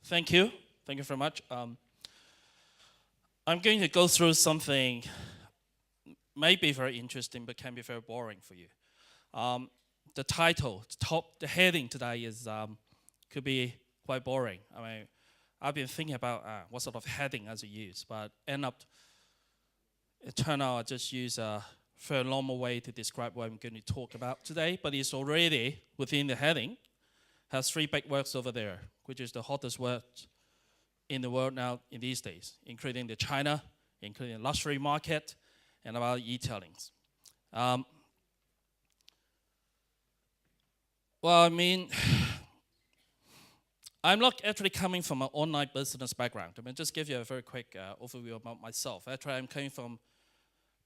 Thank you. Thank you very much. I'm going to go through something may be very interesting, but can be very boring for you. The title, the heading today is could be quite boring. I mean, I've been thinking about what sort of heading I should use, but it turned out I just use a very normal way to describe what I'm going to talk about today. But it's already within the heading. Has three big words over there, which is the hottest word in the world now in these days, including the China, including the luxury market, and about e-tailings. Well, I mean, I'm not actually coming from an online business background. I mean, just give you a very quick overview about myself. Actually, I'm coming from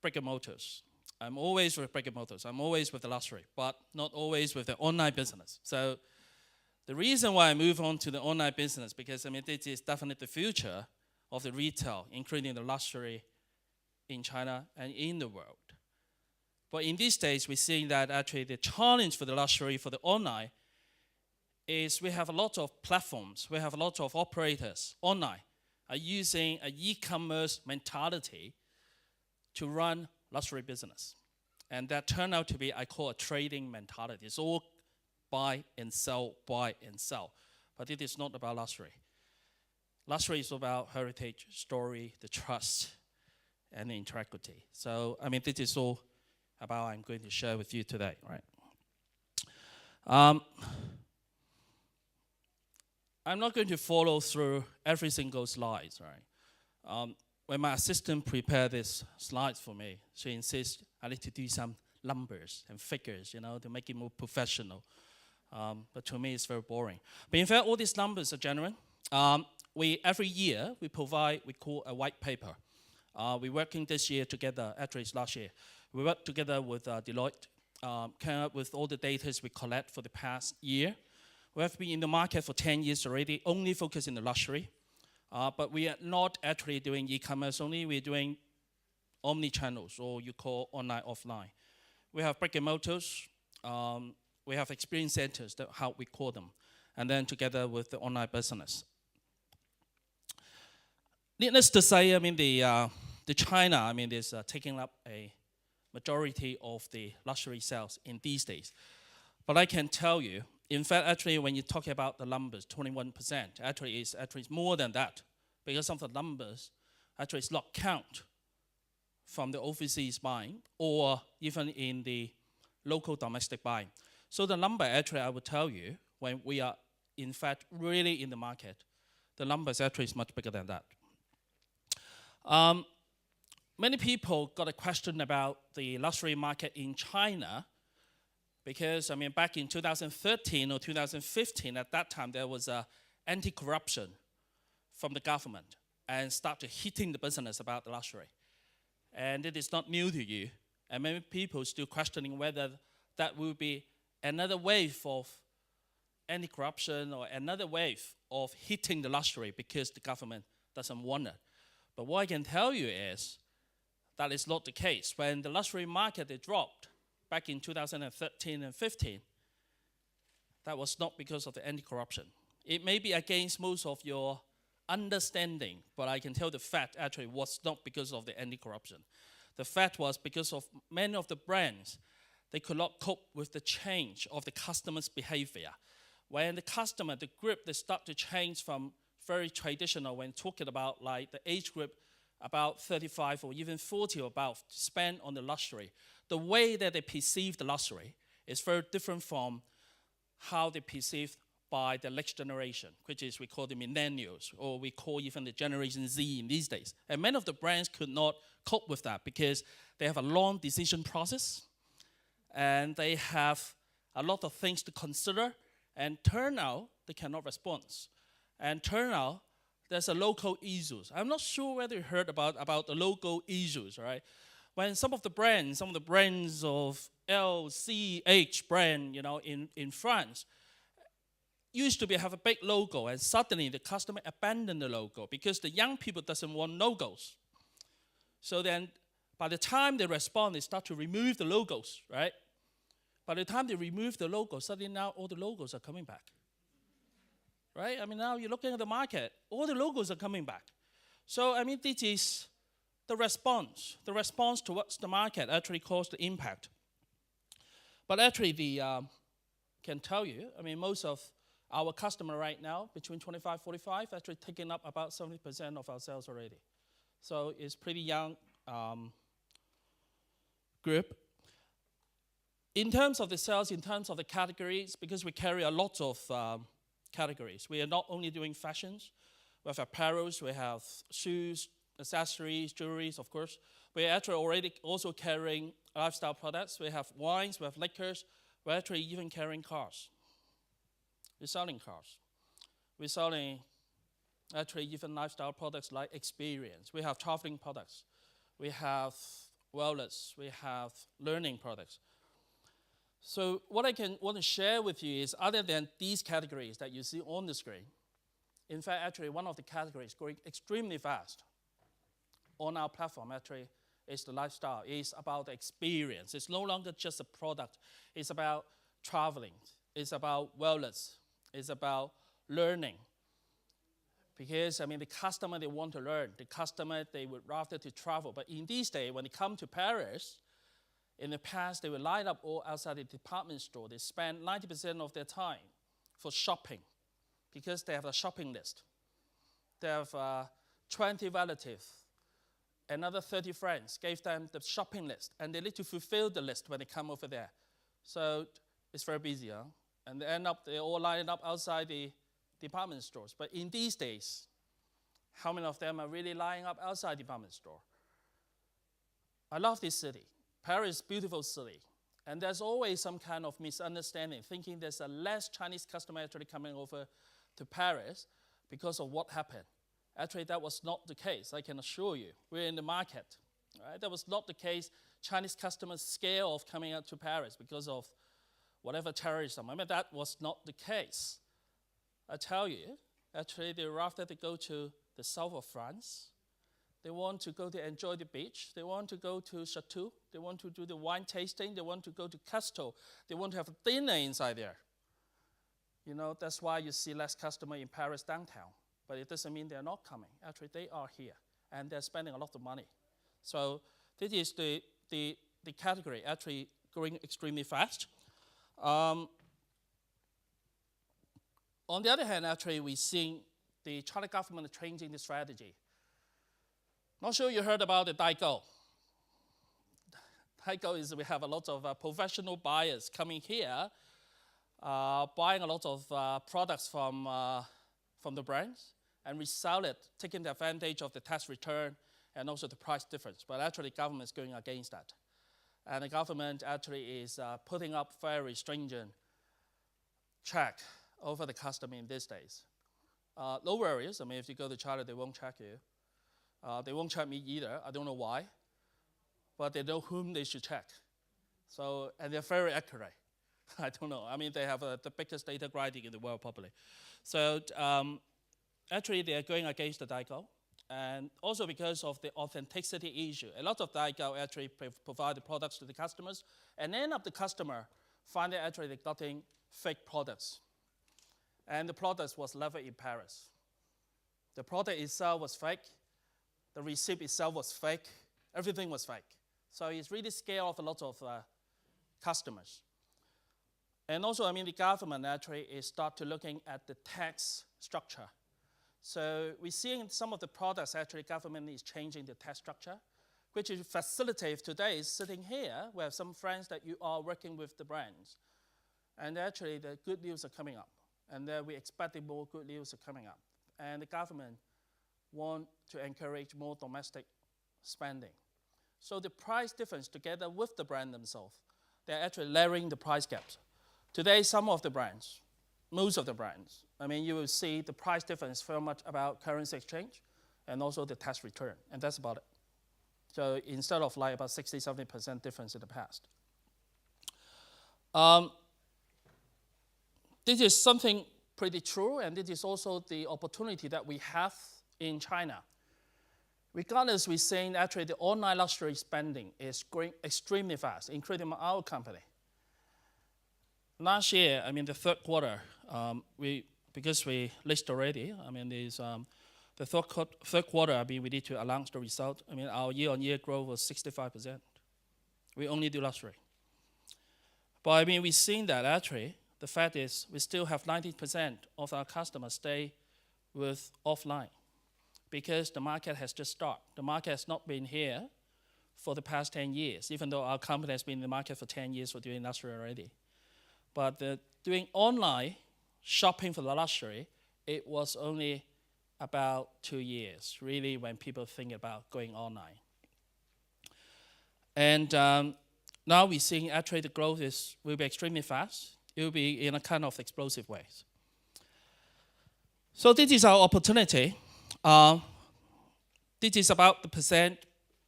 brick and mortars. I'm always with brick and mortars. I'm always with the luxury, but not always with the online business. So the reason why I move on to the online business, because I mean, this is definitely the future of the retail, including the luxury in China and in the world. But in these days, we're seeing that actually the challenge for the luxury, for the online, is we have a lot of platforms, we have a lot of operators online are using an e-commerce mentality to run luxury business. And that turned out to be, I call a trading mentality. It's all buy and sell, buy and sell. But it is not about luxury. Luxury is about heritage, story, the trust, and the integrity. So, I mean, this is all about I'm going to share with you today, right? I'm not going to follow through every single slide, right? When my assistant prepared this slides for me, she insists I need to do some numbers and figures, to make it more professional. But to me, it's very boring. But in fact, all these numbers are genuine. Every year, we call a white paper. We're working this year together, actually it's last year. We worked together with Deloitte, came up with all the data we collect for the past year. We have been in the market for 10 years already, only focusing on the luxury. But we are not actually doing e-commerce only, we're doing omni-channels, or you call online, offline. We have brick and mortars, we have experience centers, that's how we call them, and then together with the online business. Needless to say, I mean, the China, I mean, is taking up a majority of the luxury sales in these days. But I can tell you, in fact, actually, when you talk about the numbers, 21%, actually it's more than that, because some of the numbers actually is not count from the overseas buying or even in the local domestic buying. So the number, actually, I would tell you, when we are, in fact, really in the market, the numbers actually is much bigger than that. Many people got a question about the luxury market in China, because, I mean, back in 2013 or 2015, at that time, there was anti-corruption from the government and started hitting the business about the luxury. And it is not new to you. And many people still questioning whether that will be another wave of anti-corruption or another wave of hitting the luxury because the government doesn't want it. But what I can tell you is that is not the case. When the luxury market dropped back in 2013 and 15, that was not because of the anti-corruption. It may be against most of your understanding, but I can tell the fact actually was not because of the anti-corruption. The fact was because of many of the brands, they could not cope with the change of the customer's behavior. When the customer, the group, they start to change from very traditional when talking about like the age group about 35 or even 40 or above spend on the luxury. The way that they perceive the luxury is very different from how they perceive by the next generation, which is we call the millennials, or we call even the Generation Z in these days. And many of the brands could not cope with that because they have a long decision process and they have a lot of things to consider, and turn out they cannot respond. And turn out there's a local issues. I'm not sure whether you heard about the local issues, right? When some of the brands of LCH brand, in France, used to have a big logo, and suddenly the customer abandoned the logo because the young people doesn't want logos. So then, by the time they respond, they start to remove the logos, right? By the time they remove the logo, suddenly now all the logos are coming back. right? I mean, now you're looking at the market, all the logos are coming back. So, I mean, this is the response. The response towards the market actually caused the impact. But actually, can tell you, I mean, most of our customer right now, between 25, 45, actually taking up about 70% of our sales already. So it's pretty young group. In terms of the sales, in terms of the categories, because we carry a lot of categories, we are not only doing fashions, we have apparels, we have shoes, accessories, jewelries, of course. We're actually already also carrying lifestyle products. We have wines, we have liquors. We're actually even carrying cars. We're selling cars. We're selling actually even lifestyle products like experience. We have traveling products. We have wellness. We have learning products. So what I want to share with you is, other than these categories that you see on the screen, in fact, actually one of the categories growing extremely fast on our platform actually is the lifestyle. It's about the experience. It's no longer just a product. It's about traveling. It's about wellness. It's about learning. Because, I mean, the customer, they want to learn. The customer, they would rather to travel. But in these days, when they come to Paris, in the past, they would line up all outside the department store. They spend 90% of their time for shopping because they have a shopping list. They have 20 relatives, another 30 friends gave them the shopping list, and they need to fulfill the list when they come over there. So it's very busy, huh? And they all line up outside the department stores. But in these days, how many of them are really lining up outside department store? I love this city. Paris is a beautiful city. And there's always some kind of misunderstanding, thinking there's a less Chinese customer actually coming over to Paris because of what happened. Actually, that was not the case, I can assure you. We're in the market. Right? That was not the case. Chinese customers scared of coming out to Paris because of whatever terrorism. I mean, that was not the case. I tell you, actually, they rather to go to the south of France. They want to go to enjoy the beach. They want to go to Chateau. They want to do the wine tasting. They want to go to Castel. They want to have a dinner inside there. You know, that's why you see less customer in Paris downtown. But it doesn't mean they're not coming. Actually, they are here, and they're spending a lot of money. So this is the category actually growing extremely fast. On the other hand, actually, we're seeing the China government changing the strategy. Not sure you heard about the Daigou. Daigou is we have a lot of professional buyers coming here, buying a lot of products from the brands and resell it, taking the advantage of the tax return and also the price difference. But actually, the government is going against that. And the government actually is putting up very stringent check over the customer in these days. No worries. I mean, if you go to China, they won't check you. They won't check me either. I don't know why. But they know whom they should check. So, and they're very accurate. I don't know. I mean, they have the biggest data grinding in the world, probably. So, actually, they are going against the Daigou. And also because of the authenticity issue. A lot of Daigou actually provide the products to the customers. And end up the customer finding actually they're getting fake products. And the product was never in Paris. The product itself was fake. The receipt itself was fake. Everything was fake. So it's really scared off a lot of customers. And also, I mean, the government actually is start to looking at the tax structure. So we're seeing some of the products actually government is changing the tax structure, which is facilitative today is sitting here. We have some friends that you are working with the brands. And actually the good news are coming up. And we're expecting more good news are coming up. And the government want to encourage more domestic spending. So the price difference together with the brand themselves, they're actually lowering the price gaps. Today, some of the brands, most of the brands, I mean, you will see the price difference very much about currency exchange and also the tax return, and that's about it. So instead of like about 60, 70% difference in the past. This is something pretty true, and this is also the opportunity that we have in China. Regardless, we're saying actually the online luxury spending is growing extremely fast, including our company. Last year, I mean the third quarter, we because we list already, I mean, there's the third quarter, I mean, we need to announce the result. I mean, our year-on-year growth was 65%. We only do luxury. But I mean, we've seen that actually, the fact is we still have 90% of our customers stay with offline because the market has just started. The market has not been here for the past 10 years, even though our company has been in the market for 10 years for doing luxury already. But doing online shopping for the luxury, it was only about 2 years, really, when people think about going online. And now we're seeing actually the growth will be extremely fast. It will be in a kind of explosive way. So this is our opportunity. This is about the percent,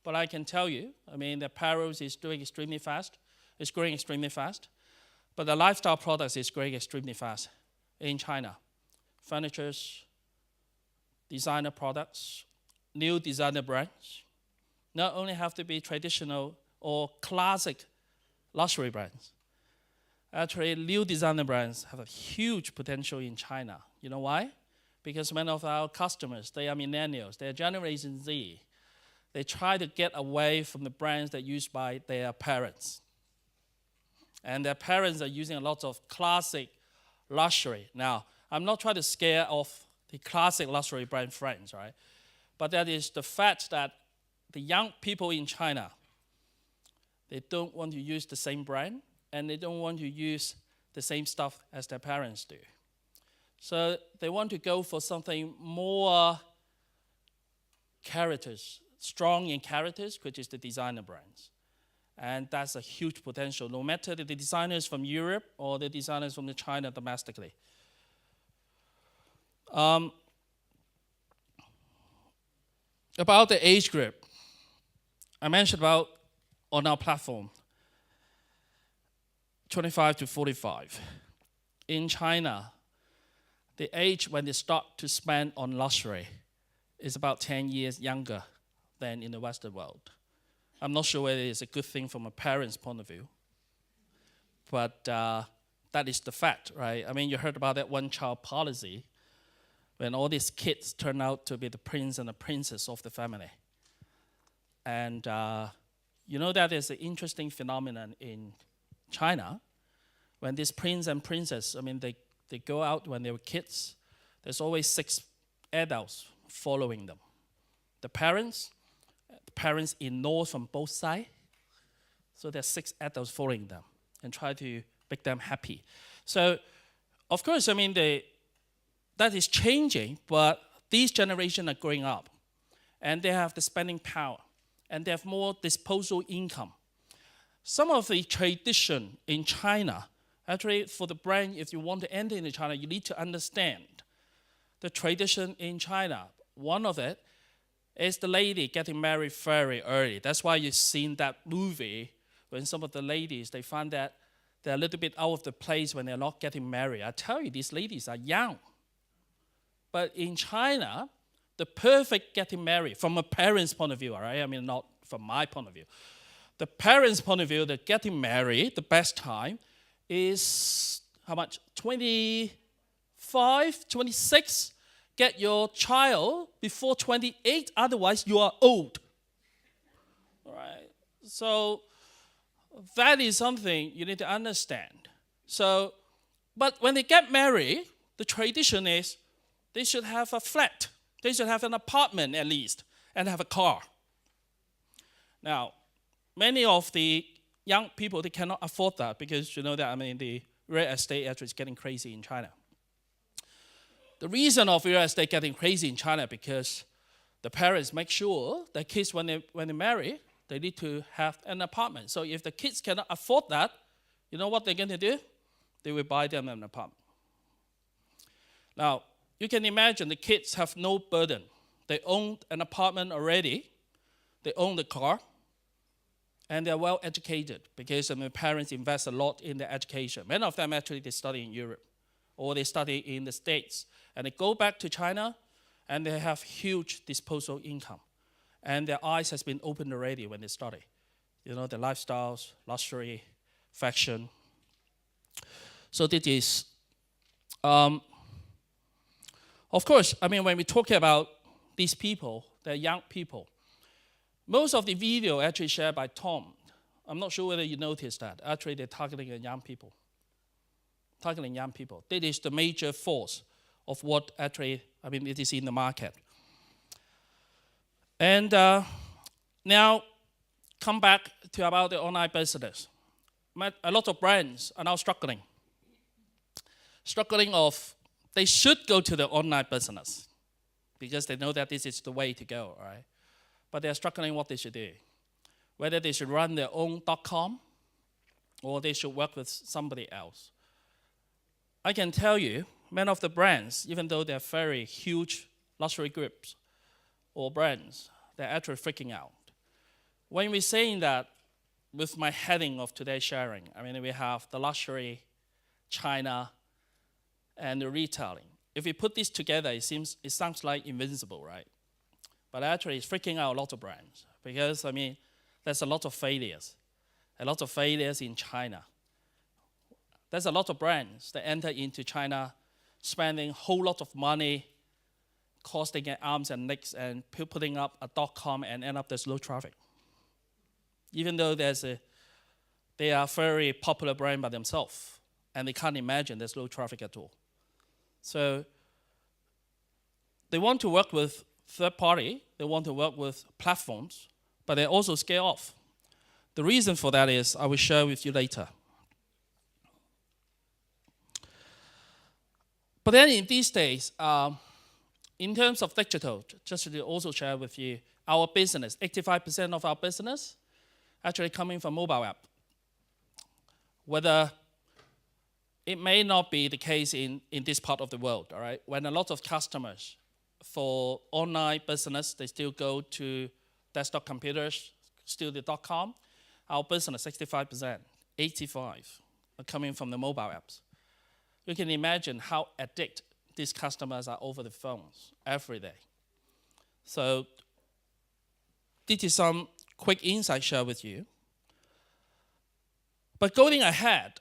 but I can tell you, I mean, the apparel is doing extremely fast. It's growing extremely fast. But the lifestyle products is growing extremely fast in China. Furnitures, designer products, new designer brands, not only have to be traditional or classic luxury brands. Actually, new designer brands have a huge potential in China. You know why? Because many of our customers, they are millennials, they are Generation Z. They try to get away from the brands that are used by their parents. And their parents are using a lot of classic luxury. Now, I'm not trying to scare off the classic luxury brand friends, right? But that is the fact that the young people in China, they don't want to use the same brand, and they don't want to use the same stuff as their parents do. So they want to go for something more characters, strong in characters, which is the designer brands. And that's a huge potential, no matter the designers from Europe or the designers from China domestically. About the age group, I mentioned about on our platform, 25 to 45. In China, the age when they start to spend on luxury is about 10 years younger than in the Western world. I'm not sure whether it's a good thing from a parent's point of view, but that is the fact, right? I mean, you heard about that one-child policy when all these kids turn out to be the prince and the princess of the family. And you know that is an interesting phenomenon in China. When these prince and princess, I mean, they go out when they were kids, there's always 6 adults following them. The parents-in-law from both sides. So there's 6 adults following them and try to make them happy. So, of course, I mean, that is changing, but these generations are growing up and they have the spending power and they have more disposable income. Some of the tradition in China, actually for the brand, if you want to enter into China, you need to understand the tradition in China. One of it is the lady getting married very early. That's why you've seen that movie when some of the ladies, they find that they're a little bit out of the place when they're not getting married. I tell you, these ladies are young. But in China, the perfect getting married, from a parent's point of view, all right? I mean, not from my point of view. The parents' point of view, that getting married, the best time, is how much? 25, 26? Get your child before 28, otherwise you are old. All right? So that is something you need to understand. So, but when they get married, the tradition is they should have a flat. They should have an apartment at least, and have a car. Now, many of the young people, they cannot afford that because you know that, I mean, the real estate actually is getting crazy in China. The reason of real estate getting crazy in China because the parents make sure their kids, when they marry, they need to have an apartment. So if the kids cannot afford that, you know what they're going to do? They will buy them an apartment. Now, you can imagine the kids have no burden. They own an apartment already. They own the car. And they're well educated because the parents invest a lot in their education. Many of them actually, they study in Europe or they study in the States. And they go back to China and they have huge disposable income. And their eyes has been opened already when they study. You know, the lifestyles, luxury, fashion. So this is Of course, I mean, when we talk about these people, they're young people. Most of the video actually shared by Tom, I'm not sure whether you noticed that. Actually, they're targeting young people. Targeting young people. That is the major force of what actually, I mean, it is in the market. And now, come back to about the online business. A lot of brands are now struggling. Struggling of, they should go to the online business because they know that this is the way to go, right? But they're struggling what they should do. Whether they should run their own .com or they should work with somebody else. I can tell you, many of the brands, even though they're very huge luxury groups or brands, they're actually freaking out. When we're saying that, with my heading of today's sharing, I mean, we have the luxury, China, and the retailing. If we put this together, it sounds like invincible, right? But actually, it's freaking out a lot of brands because, I mean, there's a lot of failures. A lot of failures in China. There's a lot of brands that enter into China spending a whole lot of money, costing at arms and legs, and putting up a .com and end up there's low traffic. Even though they are a very popular brand by themselves, and they can't imagine there's low traffic at all. So they want to work with third party, they want to work with platforms, but they also scale off. The reason for that is I will share with you later. But then in these days, in terms of digital, just to also share with you, our business, 85% of our business actually coming from mobile app. Whether it may not be the case in this part of the world, all right? When a lot of customers for online business, they still go to desktop computers, still the .com. Our business, 65%, 85% are coming from the mobile apps. You can imagine how addicted these customers are over the phones every day. So this is some quick insight share with you. But going ahead,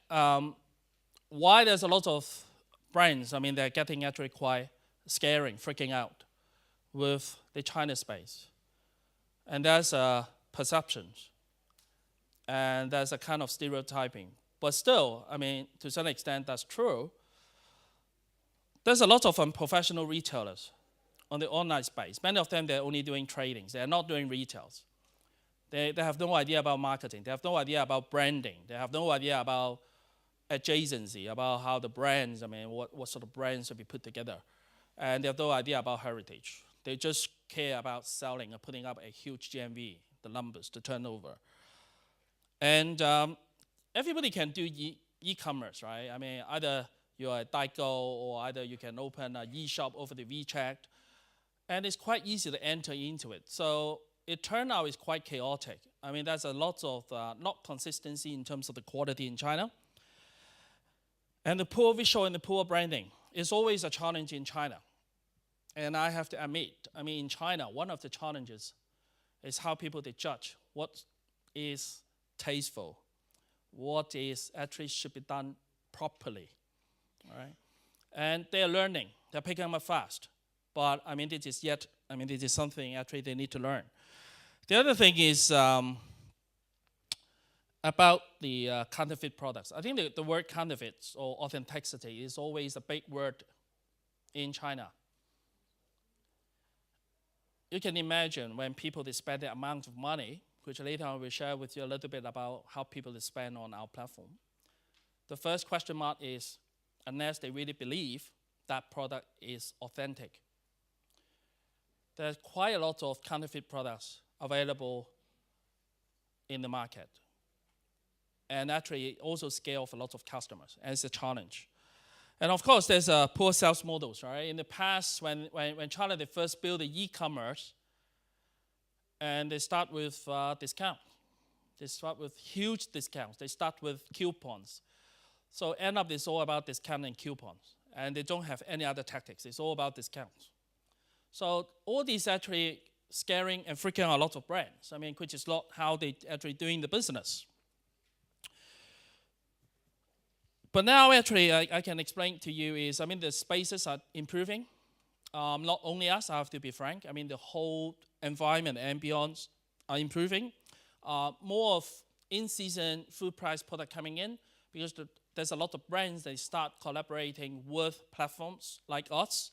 why there's a lot of brands, I mean, they're getting actually quite scaring, freaking out with the China space. And there's perceptions, and there's a kind of stereotyping. But still, I mean, to some extent, that's true. There's a lot of unprofessional retailers on the online space. Many of them, they're only doing tradings. They're not doing retails. They have no idea about marketing. They have no idea about branding. They have no idea about adjacency, about how the brands, I mean, what sort of brands should be put together. And they have no idea about heritage. They just care about selling and putting up a huge GMV, the numbers, the turnover. And everybody can do e-commerce, right? I mean, either you're a Daigou or either you can open an e-shop over the WeChat. And it's quite easy to enter into it. So it turned out it's quite chaotic. I mean, there's a lot of not consistency in terms of the quality in China. And the poor visual and the poor branding is always a challenge in China. And I have to admit, I mean, in China, one of the challenges is how people they judge what is tasteful, what is actually should be done properly, all right? And they're learning, they're picking up fast. But I mean, this is something actually they need to learn. The other thing is about the counterfeit products. I think the word counterfeits or authenticity is always a big word in China. You can imagine when people they spend the amount of money, which later I will share with you a little bit about how people they spend on our platform. The first question mark is, unless they really believe that product is authentic. There's quite a lot of counterfeit products available in the market. And actually, it also scales a lot of customers, and it's a challenge. And of course, there's poor sales models, right? In the past, when China they first built the e-commerce, and they start with discount. They start with huge discounts. They start with coupons. So end up, it's all about discount and coupons. And they don't have any other tactics. It's all about discounts. So all these actually scaring and freaking out a lot of brands. I mean, which is not how they actually doing the business. But now actually I can explain to you is, I mean, the spaces are improving. Not only us, I have to be frank. I mean, the whole environment, ambience are improving. More of in-season full price product coming in because there's a lot of brands that start collaborating with platforms like us,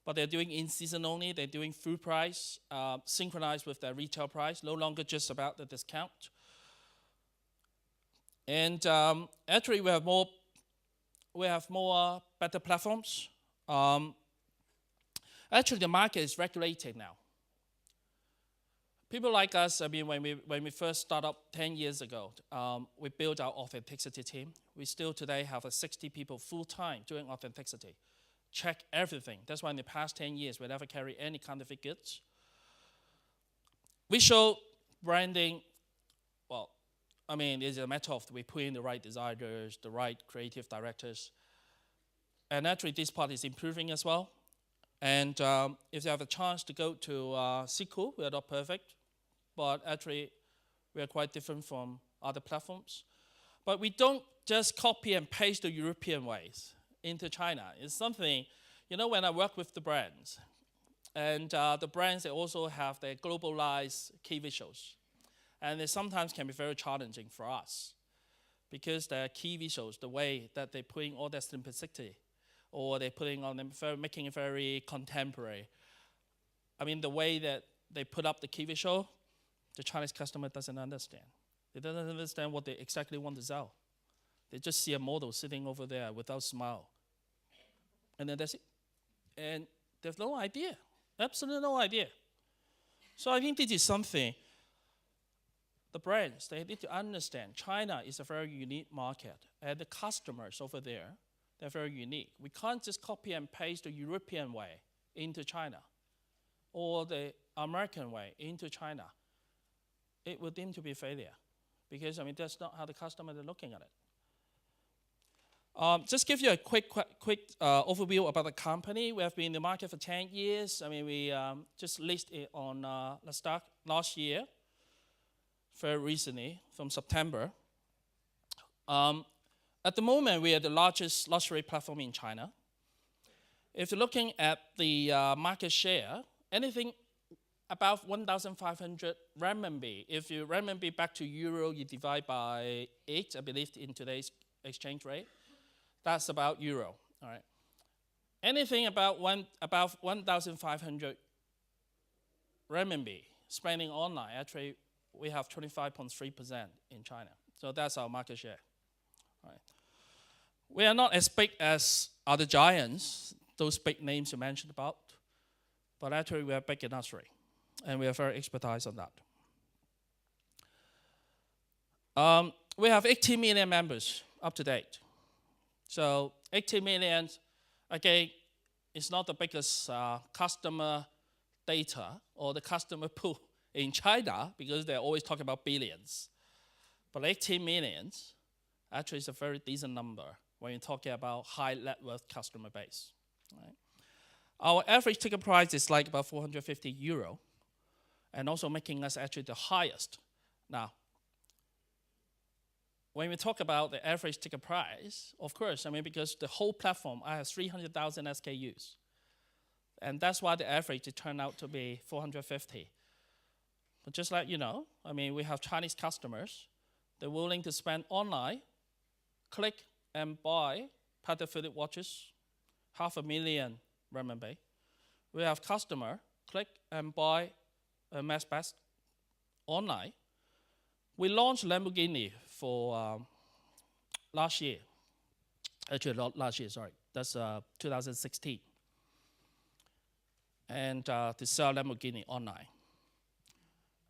but they're doing in-season only. They're doing full price, synchronized with their retail price, no longer just about the discount. And actually, we have more better platforms. Actually, the market is regulated now. People like us, I mean, when we first started up 10 years ago, we built our authenticity team. We still today have 60 people full-time doing authenticity. Check everything. That's why in the past 10 years, we never carry any counterfeit goods. We show branding, well, I mean, it's a matter of we put in the right designers, the right creative directors. And actually, this part is improving as well. And if you have a chance to go to SECOO, we are not perfect, but actually we are quite different from other platforms. But we don't just copy and paste the European ways into China. It's something, you know, when I work with the brands, and the brands, they also have their globalized key visuals. And they sometimes can be very challenging for us because their key visuals, the way that they put in all their simplicity, or they're putting on them, making it very contemporary. I mean, the way that they put up the key visual, the Chinese customer doesn't understand. They don't understand what they exactly want to sell. They just see a model sitting over there without smile. And then that's it. And they have no idea, absolutely no idea. So I think this is something the brands, they need to understand. China is a very unique market, and the customers over there, they're very unique. We can't just copy and paste the European way into China or the American way into China. It would deem to be a failure because, I mean, that's not how the customers are looking at it. Just give you a quick overview about the company. We have been in the market for 10 years. I mean, we just listed it on Nasdaq last year, very recently, from September. At the moment, we are the largest luxury platform in China. If you're looking at the market share, anything above 1,500 renminbi, if you renminbi back to euro, you divide by 8, I believe, in today's exchange rate. That's about euro, all right? Anything about above 1,500 renminbi spending online, actually, we have 25.3% in China. So that's our market share. All right. We are not as big as other giants, those big names you mentioned about, but actually we are big in luxury, and we are very expertise on that. We have 18 million members up to date. So 18 million, again, it's not the biggest customer data or the customer pool in China because they're always talking about billions. But 18 million actually is a very decent number when you're talking about high net worth customer base. Right? Our average ticket price is like about 450 euro, and also making us actually the highest. Now, when we talk about the average ticket price, of course, I mean, because the whole platform, I have 300,000 SKUs. And that's why the average it turned out to be 450. But just like you know, I mean, we have Chinese customers. They're willing to spend online, click and buy patek Philippe watches, 500,000 renminbi. We have customer, click and buy a Hermès bag online. We launched Lamborghini for last year. Actually, not last year, sorry. That's 2016. And to sell Lamborghini online.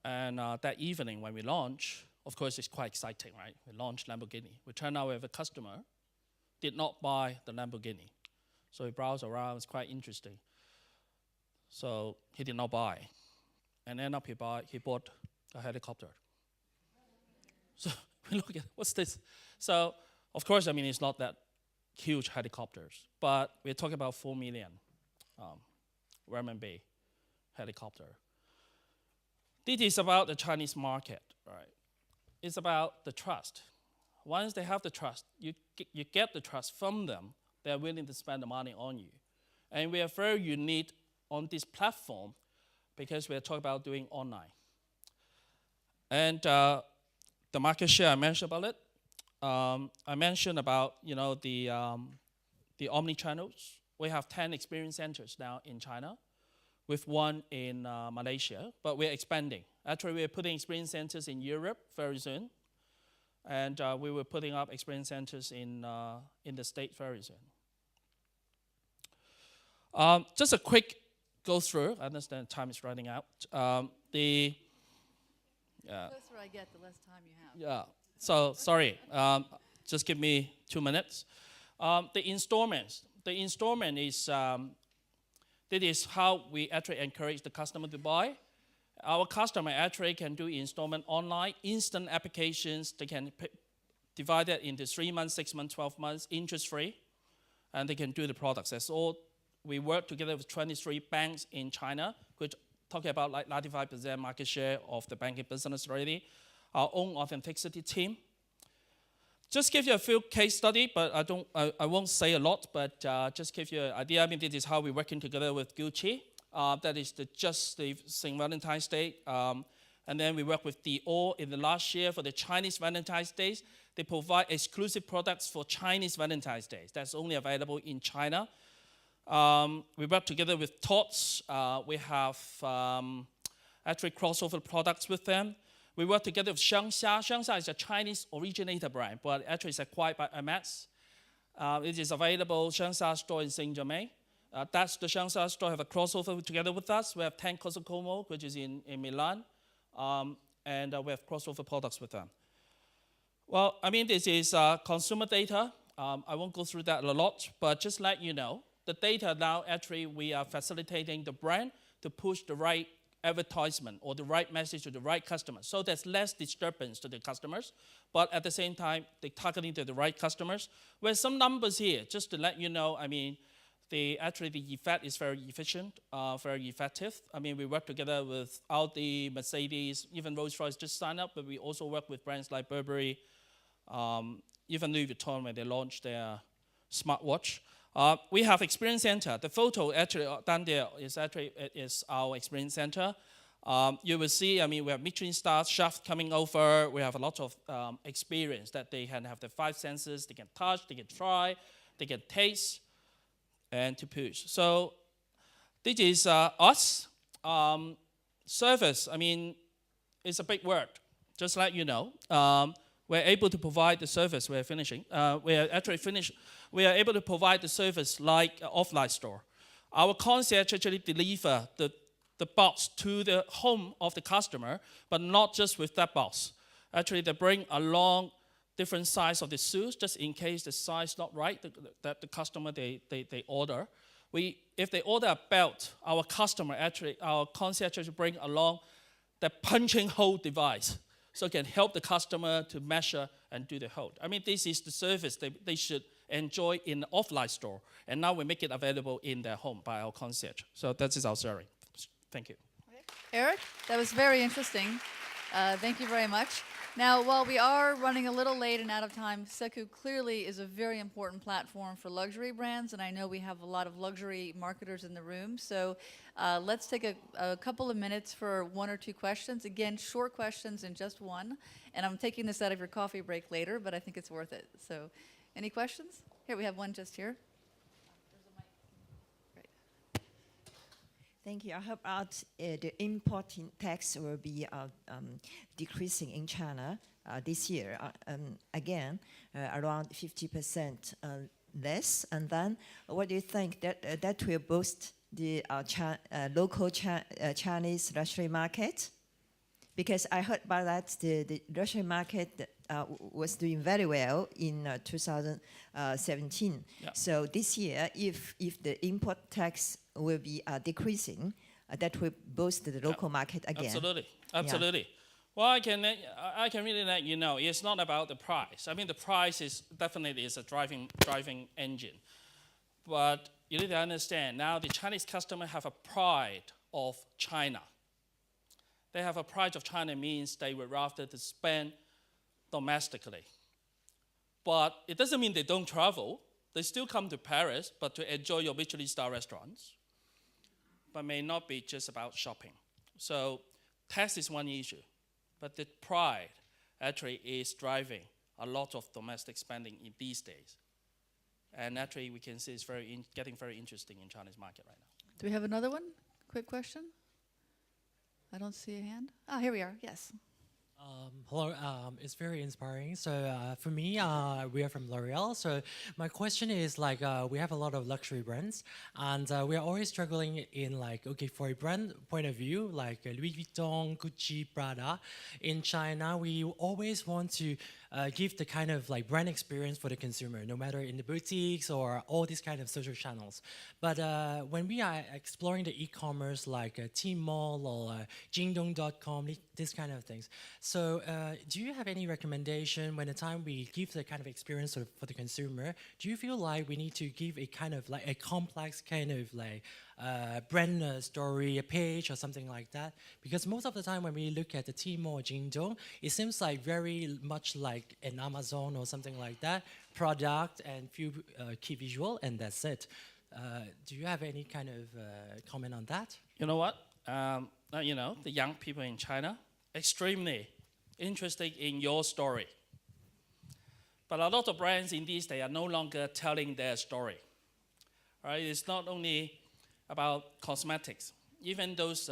And that evening when we launched, of course, it's quite exciting, right? We launched Lamborghini. We turned out we have a customer did not buy the Lamborghini. So he browsed around, it's quite interesting. So he did not buy. And ended up he bought a helicopter. So we look at, what's this? So, of course, I mean, it's not that huge helicopters, but we're talking about 4 million renminbi helicopter. This is about the Chinese market, right? It's about the trust. Once they have the trust, you get the trust from them, they're willing to spend the money on you. And we are very unique on this platform because we are talking about doing online. And the market share, I mentioned about it. I mentioned about the omni-channels. We have 10 experience centers now in China, with one in Malaysia, but we're expanding. Actually, we're putting experience centers in Europe very soon, and we were putting up experience centers in the States very soon. Just a quick go through. I understand time is running out. The closer I get, the less time you have. Yeah. So sorry. Just give me 2 minutes. The installments. The installment is that is how we actually encourage the customer to buy. Our customer actually can do installment online, instant applications. They can divide it into 3 months, 6 months, 12 months, interest-free, and they can do the products. That's all. We work together with 23 banks in China, which talking about like 95% market share of the banking business already. Our own authenticity team. Just give you a few case study, but I won't say a lot, but just give you an idea. I mean, this is how we're working together with Gucci. That is just the St. Valentine's Day. And then we work with Dior in the last year for the Chinese Valentine's Days. They provide exclusive products for Chinese Valentine's Days. That's only available in China. We work together with Tots. We have actually crossover products with them. We work together with Xiangxia. Xiangxia is a Chinese originator brand, but actually it's acquired by Hermes. It is available Xiangxia store in Saint-Germain. That's the Xiangxia store have a crossover together with us. We have 10 Cosocomo, which is in Milan. And we have crossover products with them. Well, I mean, this is consumer data. I won't go through that a lot, but just let you know, the data now actually we are facilitating the brand to push the right advertisement or the right message to the right customers. So there's less disturbance to the customers, but at the same time, they're targeting to the right customers. There's some numbers here, just to let you know, I mean, the effect is very efficient, very effective. I mean, we work together with Audi, Mercedes, even Rolls-Royce just signed up, but we also work with brands like Burberry, even Louis Vuitton when they launched their smartwatch. We have experience center. The photo actually down there is our experience center. You will see, I mean, we have Michelin star chefs coming over. We have a lot of experience that they can have the 5 senses. They can touch, they can try, they can taste, and to push. So this is us. Service, I mean, it's a big word. Just let you know. We're able to provide the service. We're finishing. We are actually finished. We are able to provide the service like an offline store. Our concierge actually deliver the box to the home of the customer, but not just with that box. Actually, they bring along different size of the shoes, just in case the size not right that the customer they order. If they order a belt, our concierge actually bring along the punching hole device, so it can help the customer to measure and do the hold. I mean, this is the service they should enjoy in the offline store, and now we make it available in their home by our concierge. So that is our sharing. Thank you. Okay. Eric, that was very interesting. Thank you very much. Now, while we are running a little late and out of time, SECOO clearly is a very important platform for luxury brands, and I know we have a lot of luxury marketers in the room. So let's take a couple of minutes for 1 or 2 questions. Again, short questions in just one. And I'm taking this out of your coffee break later, but I think it's worth it. So any questions? Here, we have one just here. Thank you. I hope the importing tax will be decreasing in China this year. Again, around 50% less. And then, what do you think that will boost the local Chinese luxury market? Because I heard about that the luxury market was doing very well in 2017. Yeah. So this year, if the import tax will be decreasing, that will boost the local market again. Absolutely, absolutely. Yeah. Well, I can really let you know, it's not about the price. I mean, the price is definitely a driving engine. But you need to understand, now the Chinese customer have a pride of China. They have a pride of China means they would rather to spend domestically. But it doesn't mean they don't travel. They still come to Paris, but to enjoy your Michelin star restaurants, but may not be just about shopping. So tax is one issue, but the pride actually is driving a lot of domestic spending in these days. And actually we can see it's getting very interesting in Chinese market right now. Do we have another one? Quick question? I don't see a hand. Ah, here we are, yes. Hello, it's very inspiring. So for me, we are from L'Oreal. So my question is like, we have a lot of luxury brands, and we are always struggling in like, okay, for a brand point of view, like Louis Vuitton, Gucci, Prada. In China, we always want to give the kind of like brand experience for the consumer, no matter in the boutiques or all these kind of social channels. But when we are exploring the e-commerce like Tmall or Jingdong.com, this kind of things. So do you have any recommendation when the time we give the kind of experience for the consumer, do you feel like we need to give a kind of like a complex kind of like brand story, a page or something like that? Because most of the time when we look at the Tmall or Jingdong, it seems like very much like an Amazon or something like that, product and few key visual, and that's it. Do you have any kind of comment on that? You know what? You know, the young people in China, extremely interested in your story. But a lot of brands in these days are no longer telling their story. Right? It's not only about cosmetics, even those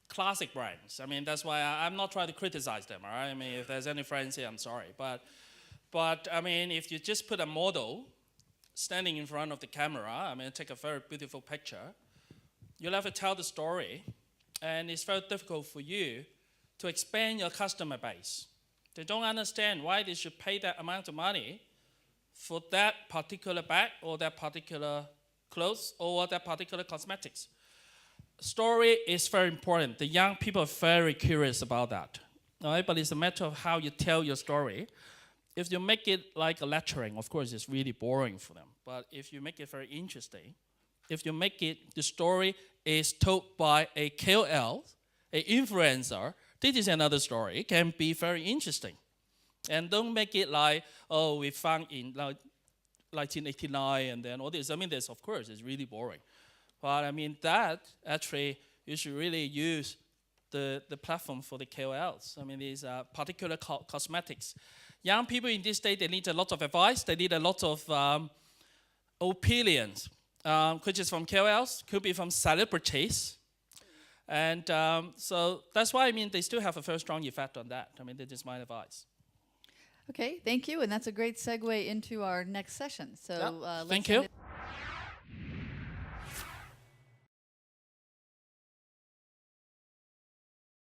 classic brands. I mean, that's why I'm not trying to criticize them, all right? I mean, if there's any friends here, I'm sorry. But I mean, if you just put a model standing in front of the camera, I mean, take a very beautiful picture, you'll have to tell the story, and it's very difficult for you to expand your customer base. They don't understand why they should pay that amount of money for that particular bag or that particular clothes or that particular cosmetics. Story is very important. The young people are very curious about that. All right? But it's a matter of how you tell your story. If you make it like a lecturing, of course, it's really boring for them. But if you make it very interesting, if you make it, the story is told by a KOL, an influencer, this is another story. It can be very interesting. And don't make it like, oh, we found in like 1989 and then all this. I mean, this, of course, is really boring. But I mean, that actually, you should really use the platform for the KOLs. I mean, these particular cosmetics. Young people in this day, they need a lot of advice. They need a lot of opinions, which is from KOLs, could be from celebrities. And so that's why, I mean, they still have a very strong effect on that. I mean, that is my advice. Okay, thank you, and that's a great segue into our next session. So Yeah, let's thank end you. it-